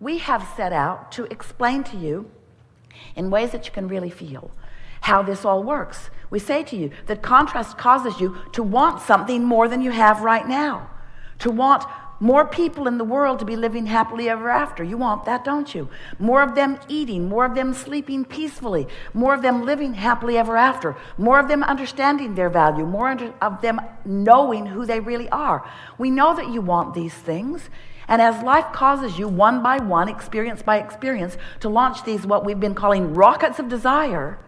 we have set out to explain to you in ways that you can really feel how this all works. We say to you that contrast causes you to want something more than you have right now, to want more people in the world to be living happily ever after. You want that, don't you? More of them eating, more of them sleeping peacefully, more of them living happily ever after, more of them understanding their value, more of them knowing who they really are. We know that you want these things. And as life causes you one by one, experience by experience, to launch these what we've been calling rockets of desire,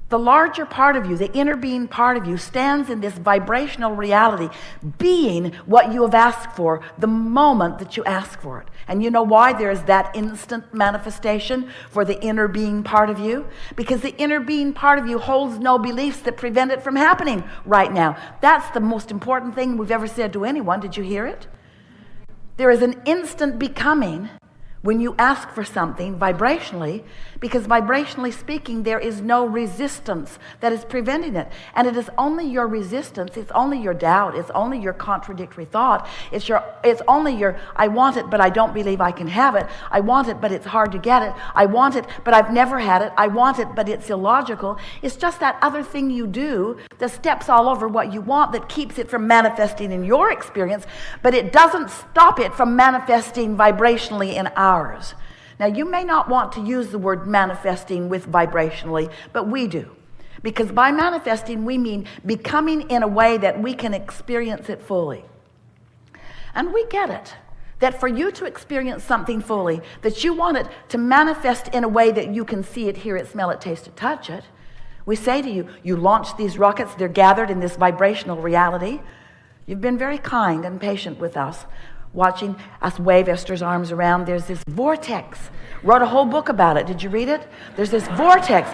the larger part of you, the inner being part of you, stands in this vibrational reality, being what you have asked for the moment that you ask for it. And you know why there is that instant manifestation for the inner being part of you? Because the inner being part of you holds no beliefs that prevent it from happening right now. That's the most important thing we've ever said to anyone. Did you hear it? There is an instant becoming when you ask for something vibrationally, because vibrationally speaking, there is no resistance that is preventing it. And it is only your resistance, it's only your doubt, it's only your contradictory thought, it's only your, I want it, but I don't believe I can have it. I want it, but it's hard to get it. I want it, but I've never had it. I want it, but it's illogical. It's just that other thing you do that steps all over what you want that keeps it from manifesting in your experience, but it doesn't stop it from manifesting vibrationally in ours. Now, you may not want to use the word manifesting with vibrationally, but we do. Because by manifesting, we mean becoming in a way that we can experience it fully. And we get it, that for you to experience something fully, that you want it to manifest in a way that you can see it, hear it, smell it, taste it, touch it. We say to you, you launch these rockets, they're gathered in this vibrational reality. You've been very kind and patient with us, watching us wave Esther's arms around. There's this vortex. Wrote a whole book about it. Did you read it? There's this vortex.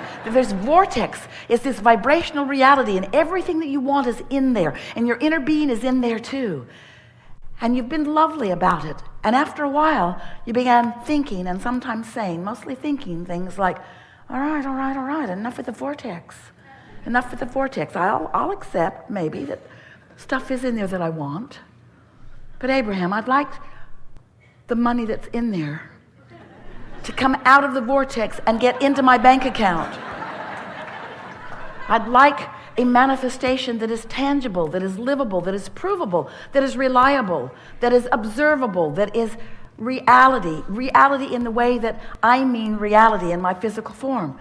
It's this vibrational reality, and everything that you want is in there, and your inner being is in there too. And you've been lovely about it. And after a while, you began thinking, and sometimes saying, mostly thinking things like, all right, enough with the vortex. Enough with the vortex. I'll accept maybe that stuff is in there that I want. But Abraham, I'd like the money that's in there to come out of the vortex and get into my bank account. I'd like a manifestation that is tangible, that is livable, that is provable, that is reliable, that is observable, that is reality in the way that I mean reality in my physical form.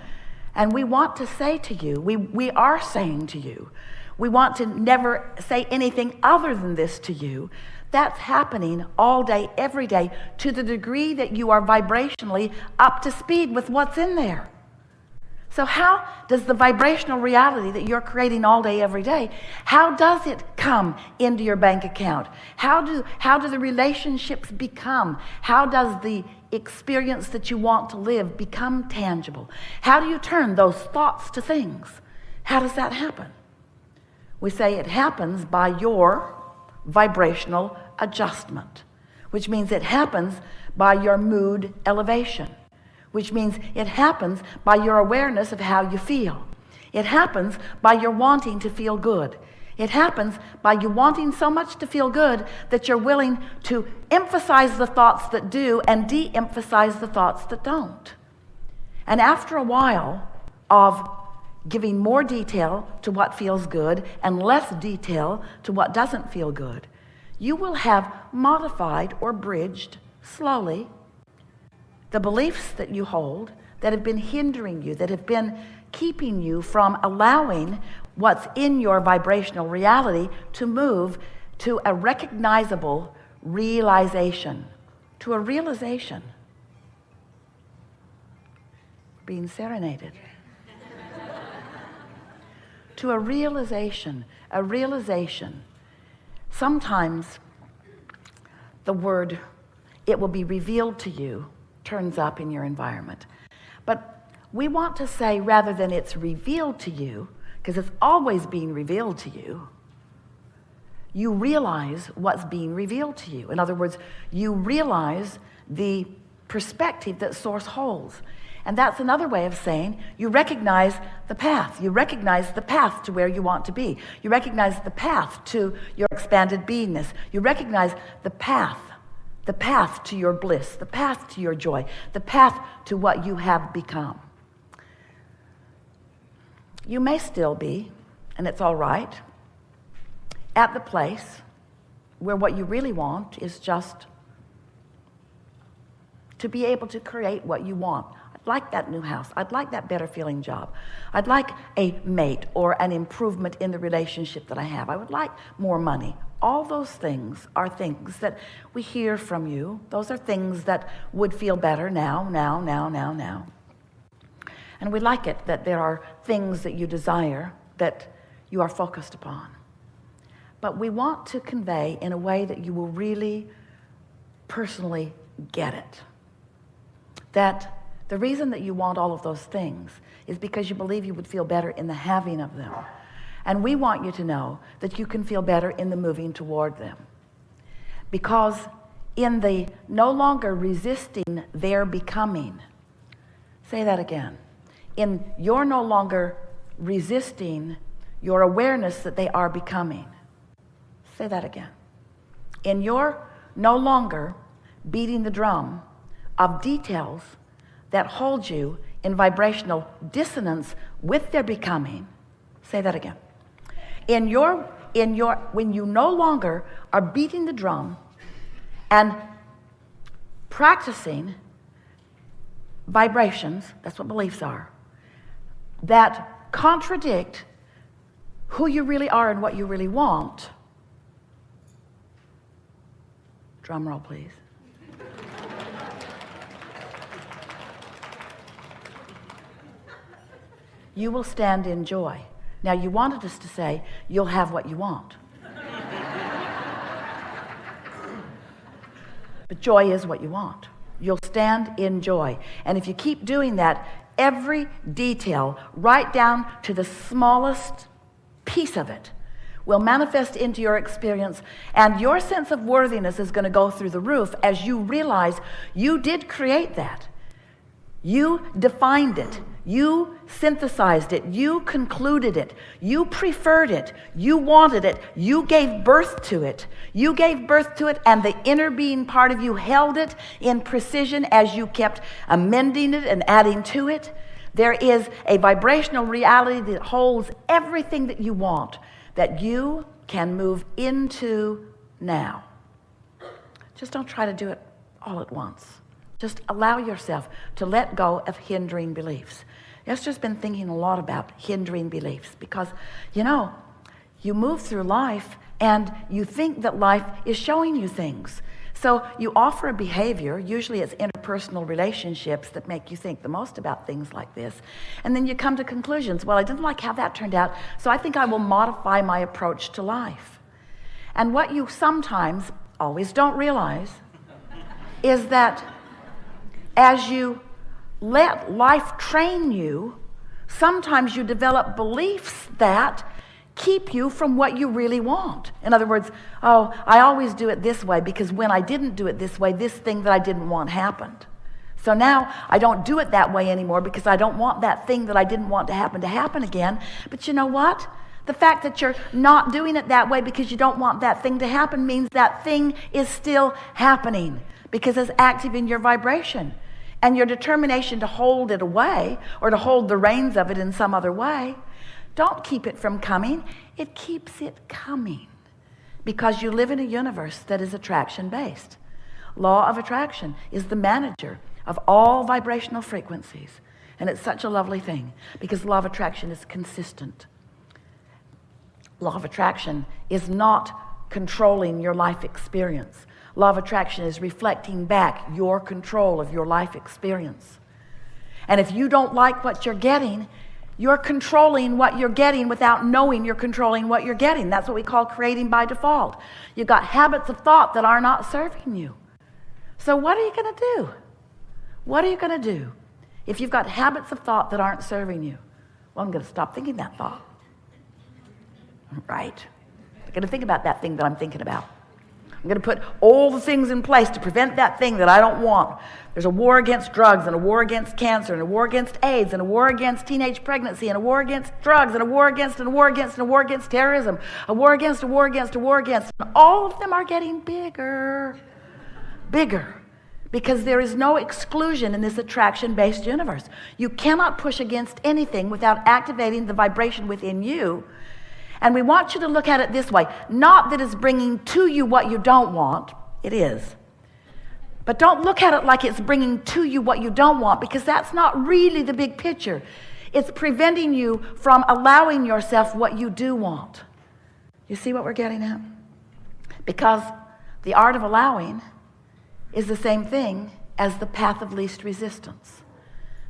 And we want to say to you, we are saying to you, we want to never say anything other than this to you. That's happening all day, every day, to the degree that you are vibrationally up to speed with what's in there. So how does the vibrational reality that you're creating all day, every day, how does it come into your bank account? How do the relationships become? How does the experience that you want to live become tangible? How do you turn those thoughts to things? How does that happen? We say it happens by your vibrational adjustment, which means it happens by your mood elevation, which means it happens by your awareness of how you feel. It happens by your wanting to feel good. It happens by you wanting so much to feel good that you're willing to emphasize the thoughts that do and de-emphasize the thoughts that don't. And after a while of giving more detail to what feels good and less detail to what doesn't feel good, you will have modified or bridged slowly the beliefs that you hold that have been hindering you, that have been keeping you from allowing what's in your vibrational reality to move to a recognizable realization, to a realization. Being serenaded. To a realization. Sometimes the word, it will be revealed to you, turns up in your environment. But we want to say, rather than it's revealed to you, because it's always being revealed to you, you realize what's being revealed to you. In other words, you realize the perspective that Source holds. And that's another way of saying you recognize the path. You recognize the path to where you want to be. You recognize the path to your expanded beingness. You recognize the path the path to your bliss, the path to your joy, the path to what you have become. You may still be, and it's all right, at the place where what you really want is just to be able to create what you want. I'd like that new house. I'd like that better feeling job. I'd like a mate or an improvement in the relationship that I have. I would like more money. All those things are things that we hear from you. Those are things that would feel better now. And we like it that there are things that you desire that you are focused upon. But we want to convey in a way that you will really personally get it. That the reason that you want all of those things is because you believe you would feel better in the having of them. And we want you to know that you can feel better in the moving toward them. Because in the no longer resisting their becoming, say that again, in your no longer resisting your awareness that they are becoming, say that again, in your no longer beating the drum of details that hold you in vibrational dissonance with their becoming, say that again, when you no longer are beating the drum and practicing vibrations, that's what beliefs are, that contradict who you really are and what you really want. Drum roll, please. You will stand in joy. Now, you wanted us to say, you'll have what you want. But joy is what you want. You'll stand in joy. And if you keep doing that, every detail, right down to the smallest piece of it, will manifest into your experience, and your sense of worthiness is going to go through the roof as you realize you did create that. You defined it. You synthesized it. You concluded it. You preferred it. You wanted it. You gave birth to it. You gave birth to it, and the inner being part of you held it in precision as you kept amending it and adding to it. There is a vibrational reality that holds everything that you want, that you can move into now. Just don't try to do it all at once. Just allow yourself to let go of hindering beliefs. Esther's been thinking a lot about hindering beliefs because, you move through life and you think that life is showing you things. So you offer a behavior, usually it's interpersonal relationships that make you think the most about things like this. And then you come to conclusions. Well, I didn't like how that turned out, so I think I will modify my approach to life. And what you sometimes always don't realize is that as you let life train you, sometimes you develop beliefs that keep you from what you really want. In other words, I always do it this way because when I didn't do it this way, this thing that I didn't want happened. So now I don't do it that way anymore because I don't want that thing that I didn't want to happen again. But you know what? The fact that you're not doing it that way because you don't want that thing to happen means that thing is still happening because it's active in your vibration. And your determination to hold it away or to hold the reins of it in some other way, don't keep it from coming. It keeps it coming because you live in a universe that is attraction-based. Law of attraction is the manager of all vibrational frequencies. And it's such a lovely thing because law of attraction is consistent. Law of attraction is not controlling your life experience. Law of attraction is reflecting back your control of your life experience. And if you don't like what you're getting, you're controlling what you're getting without knowing you're controlling what you're getting. That's what we call creating by default. You've got habits of thought that are not serving you. So what are you going to do? What are you going to do if you've got habits of thought that aren't serving you? Well, I'm going to stop thinking that thought. Right? I'm going to think about that thing that I'm thinking about. I'm going to put all the things in place to prevent that thing that I don't want. There's a war against drugs and a war against cancer and a war against AIDS and a war against teenage pregnancy and a war against drugs and a war against and a war against and a war against terrorism, a war against, a war against, a war against. And all of them are getting bigger. bigger. Because there is no exclusion in this attraction-based universe. You cannot push against anything without activating the vibration within you. And we want you to look at it this way. Not that it's bringing to you what you don't want. It is. But don't look at it like it's bringing to you what you don't want, because that's not really the big picture. It's preventing you from allowing yourself what you do want. You see what we're getting at? Because the art of allowing is the same thing as the path of least resistance.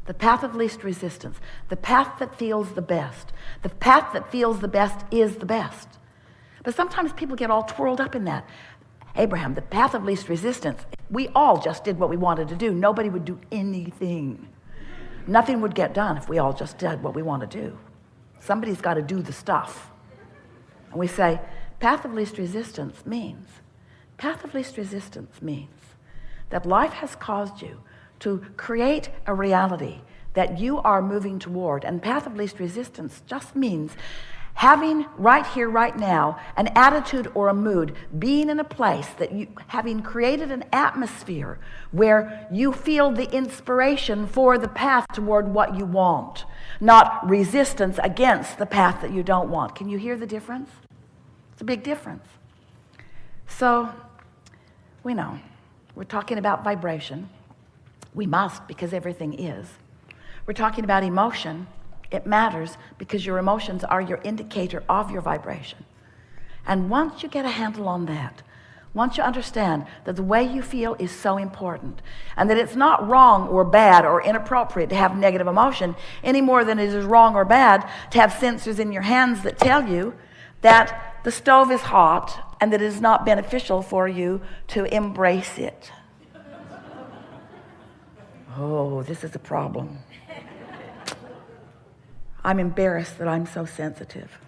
The path of least resistance. The path that feels the best. The path that feels the best is the best. But sometimes people get all twirled up in that. Abraham, the path of least resistance. We all just did what we wanted to do. Nobody would do anything. Nothing would get done if we all just did what we want to do. Somebody's got to do the stuff. And we say, path of least resistance means that life has caused you to create a reality that you are moving toward. And path of least resistance just means having right here, right now, an attitude or a mood, being in a place that you, having created an atmosphere where you feel the inspiration for the path toward what you want, not resistance against the path that you don't want. Can you hear the difference? It's a big difference. So, we know. We're talking about vibration. We must, because everything is. We're talking about emotion. It matters because your emotions are your indicator of your vibration. And once you get a handle on that, once you understand that the way you feel is so important, and that it's not wrong or bad or inappropriate to have negative emotion any more than it is wrong or bad to have sensors in your hands that tell you that the stove is hot and that it is not beneficial for you to embrace it. Oh, this is a problem. I'm embarrassed that I'm so sensitive.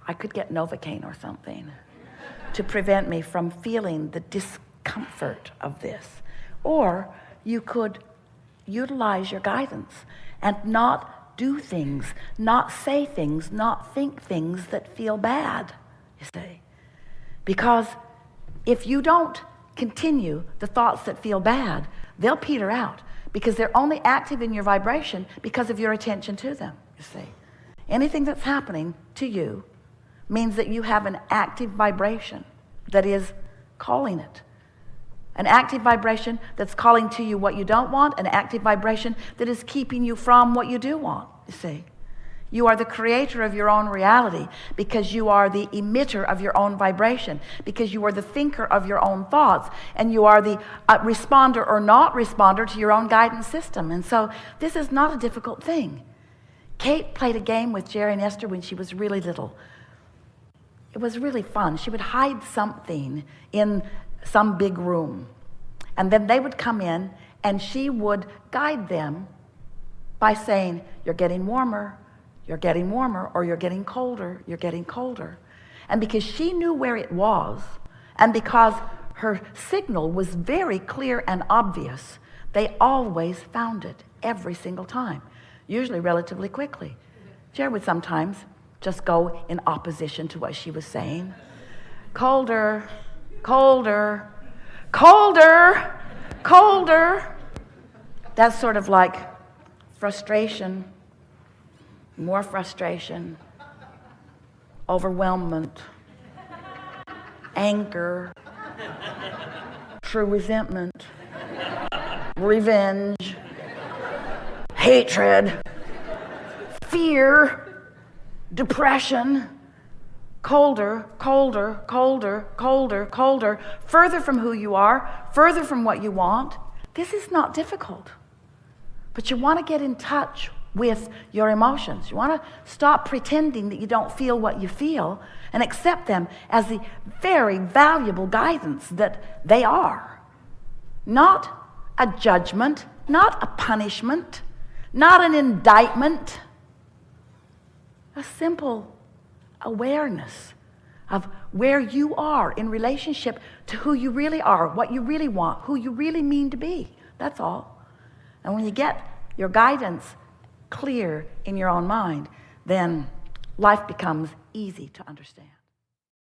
I could get Novocaine or something to prevent me from feeling the discomfort of this. Or you could utilize your guidance and not do things, not say things, not think things that feel bad, you see. Because if you don't continue the thoughts that feel bad, they'll peter out because they're only active in your vibration because of your attention to them, you see. Anything that's happening to you means that you have an active vibration that is calling it. An active vibration that's calling to you what you don't want, an active vibration that is keeping you from what you do want, you see. You are the creator of your own reality because you are the emitter of your own vibration, because you are the thinker of your own thoughts, and you are the responder or not responder to your own guidance system. And so this is not a difficult thing. Kate played a game with Jerry and Esther when she was really little. It was really fun. She would hide something in some big room, and then they would come in and she would guide them by saying, "You're getting warmer, you're getting warmer," or "You're getting colder, you're getting colder." And because she knew where it was, and because her signal was very clear and obvious, they always found it every single time, usually relatively quickly. Jerry would sometimes just go in opposition to what she was saying. Colder, colder, colder, colder. That's sort of like frustration, more frustration, overwhelmment, anger, true resentment, revenge, hatred, fear, depression. Colder, colder, colder, colder, colder, further from who you are, further from what you want. This is not difficult. But you want to get in touch with your emotions. You want to stop pretending that you don't feel what you feel and accept them as the very valuable guidance that they are. Not a judgment, not a punishment, not an indictment. A simple awareness of where you are in relationship to who you really are, what you really want, who you really mean to be. That's all. And when you get your guidance clear in your own mind, then life becomes easy to understand.